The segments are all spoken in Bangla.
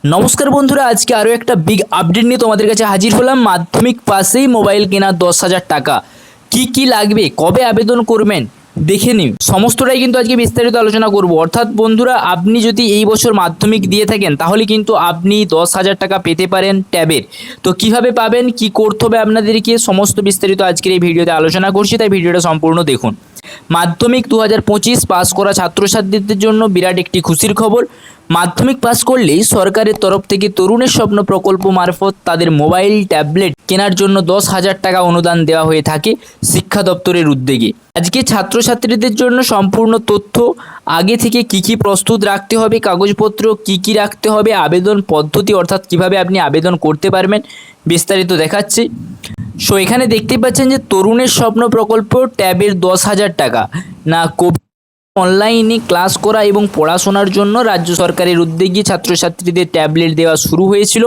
নমস্কার বন্ধুরা, আজকে আরও একটা বিগ আপডেট নিয়ে তোমাদের কাছে হাজির হলাম। মাধ্যমিক পাশেই মোবাইল কেনা 10,000 টাকা, কি কি লাগবে, কবে আবেদন করবেন দেখে নিন। সমস্তটাই কিন্তু আজকে বিস্তারিত আলোচনা করব। অর্থাৎ বন্ধুরা, আপনি যদি এই বছর মাধ্যমিক দিয়ে থাকেন তাহলে কিন্তু আপনি 10,000 টাকা পেতে পারেন ট্যাবের। তো কিভাবে পাবেন, কি করতে হবে আপনাদেরকে, সমস্ত বিস্তারিত আজকের এই ভিডিওতে আলোচনা করছি, তাই ভিডিওটা সম্পূর্ণ দেখুন। মাধ্যমিক 2025 পাস করা ছাত্রছাত্রীদের জন্য বিরাট একটি খুশির খবর। মাধ্যমিক পাস করলেই সরকারের তরফ থেকে তরুণের স্বপ্ন প্রকল্প মারফত তাদের মোবাইল ট্যাবলেট কেনার জন্য 10,000 টাকা অনুদান দেওয়া হয়ে থাকে শিক্ষা দপ্তরের উদ্যোগে। আজকে ছাত্রছাত্রীদের জন্য সম্পূর্ণ তথ্য, আগে থেকে কি প্রস্তুত রাখতে হবে, কাগজপত্র কি রাখতে হবে, আবেদন পদ্ধতি অর্থাৎ কিভাবে আপনি আবেদন করতে পারবেন, বিস্তারিত দেখাচ্ছি। সো এখানে দেখতে পাচ্ছেন যে তরুণের স্বপ্ন প্রকল্প ট্যাবের 10,000 টাকা না, অনলাইনে ক্লাস করা এবং পড়াশোনার জন্য রাজ্য সরকারের উদ্যোগে ছাত্রছাত্রীদের ট্যাবলেট দেওয়া শুরু হয়েছিল।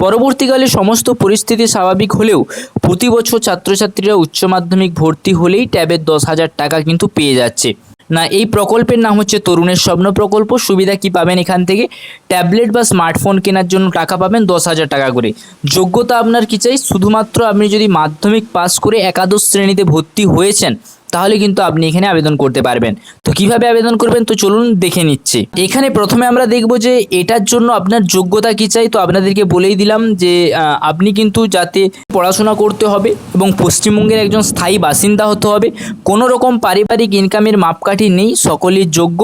পরবর্তীকালে সমস্ত পরিস্থিতি স্বাভাবিক হলেও প্রতি বছর ছাত্রছাত্রীরা উচ্চ মাধ্যমিক ভর্তি হলেই ট্যাবের 10,000 টাকা কিন্তু পেয়ে যাচ্ছে না। এই প্রকল্পের নাম হচ্ছে তরুণের স্বপ্ন প্রকল্প। সুবিধা কি পাবেন এখান থেকে? ট্যাবলেট বা স্মার্টফোন কেনার জন্য টাকা পাবেন 10,000 টাকা করে। যোগ্যতা আপনার কি চাই? শুধুমাত্র আপনি যদি মাধ্যমিক পাস করে একাদশ শ্রেণীতে ভর্তি হয়েছেন তাহলে কিন্তু আপনি এখানে আবেদন করতে পারবেন। তো কিভাবে আবেদন করবেন তো চলুন দেখে নিচ্ছি। এখানে প্রথমে আমরা দেখব যে এটার জন্য আপনার যোগ্যতা কি চাই। তো আপনাদেরকে বলেই দিলাম যে আপনি কিন্তু যাতে পড়াশোনা করতে হবে এবং পশ্চিমবঙ্গের একজন স্থায়ী বাসিন্দা হতে হবে, কোনো রকম পারিবারিক ইনকামের মাপকাঠি নেই, সকলেই যোগ্য।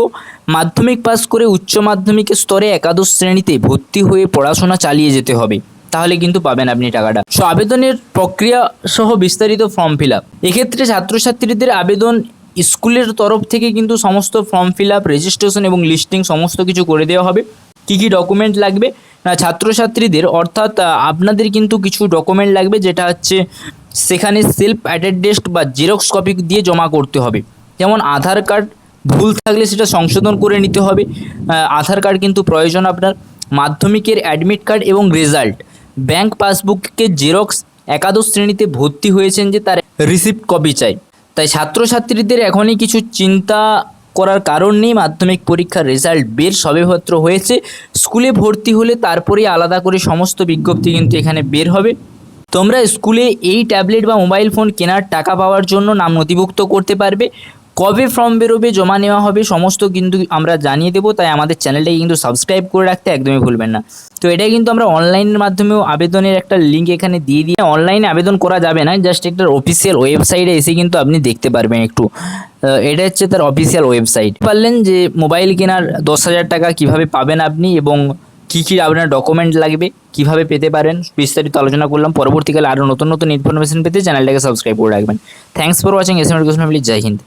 মাধ্যমিক পাস করে উচ্চ মাধ্যমিকের স্তরে একাদশ শ্রেণীতে ভর্তি হয়ে পড়াশোনা চালিয়ে যেতে হবে, তাহলে কিন্তু পাবেন আপনি টাকাটা। সো আবেদনের প্রক্রিয়া সহ বিস্তারিত ফর্ম ফিল আপ। এক্ষেত্রে ছাত্রছাত্রীদের আবেদন স্কুলের তরফ থেকে কিন্তু সমস্ত ফর্ম ফিল আপ, রেজিস্ট্রেশন এবং লিস্টিং সমস্ত কিছু করে দেওয়া হবে। কি ডকুমেন্ট লাগবে না, ছাত্রছাত্রীদের অর্থাৎ আপনাদের কিন্তু কিছু ডকুমেন্ট লাগবে, যেটা হচ্ছে সেখানে সেলফ অ্যাটেস্টেড বা জেরক্স কপি দিয়ে জমা করতে হবে। যেমন আধার কার্ড ভুল থাকলে সেটা সংশোধন করে নিতে হবে, আধার কার্ড কিন্তু প্রয়োজন আপনার। মাধ্যমিকের অ্যাডমিট কার্ড এবং রেজাল্ট, ব্যাংক পাসবুকের জেরক্স, একাদশ শ্রেণীতে ভর্তি হয়েছেন যে তার রিসিপ্ট কপি চাই। তাই ছাত্রছাত্রীদের এখনই কিছু চিন্তা করার কারণ নেই। মাধ্যমিক পরীক্ষার রেজাল্ট বের সবেমাত্র হয়েছে, স্কুলে ভর্তি হলে তারপরেই আলাদা করে সমস্ত বিজ্ঞপ্তি কিন্তু এখানে বের হবে। তোমরা স্কুলে এই ট্যাবলেট বা মোবাইল ফোন কেনার টাকা পাওয়ার জন্য নাম নথিভুক্ত করতে পারবে। কবে ফর্ম বেরোবে, জমা নেওয়া হবে, সমস্ত কিন্তু আমরা জানিয়ে দেবো। তাই আমাদের চ্যানেলটাকে কিন্তু সাবস্ক্রাইব করে রাখতে একদমই ভুলবেন না। তো এটাই কিন্তু আমরা অনলাইনের মাধ্যমেও আবেদনের একটা লিঙ্ক এখানে দিয়ে অনলাইনে আবেদন করা যাবে না, জাস্ট একটা অফিসিয়াল ওয়েবসাইটে এসে কিন্তু আপনি দেখতে পারবেন একটু। এটা হচ্ছে তার অফিসিয়াল ওয়েবসাইট। পারলেন যে মোবাইল কেনার 10,000 টাকা কিভাবে পাবেন আপনি এবং কি আপনার ডকুমেন্ট লাগবে, কিভাবে পেতে পারেন, বিস্তারিত আলোচনা করলাম। পরবর্তীকালে আরও নতুন ইনফরমেশন পেতে চ্যানেলটাকে সাবস্ক্রাইব করে রাখবেন। Thanks for watching. S M education family. জয় হিন্দ।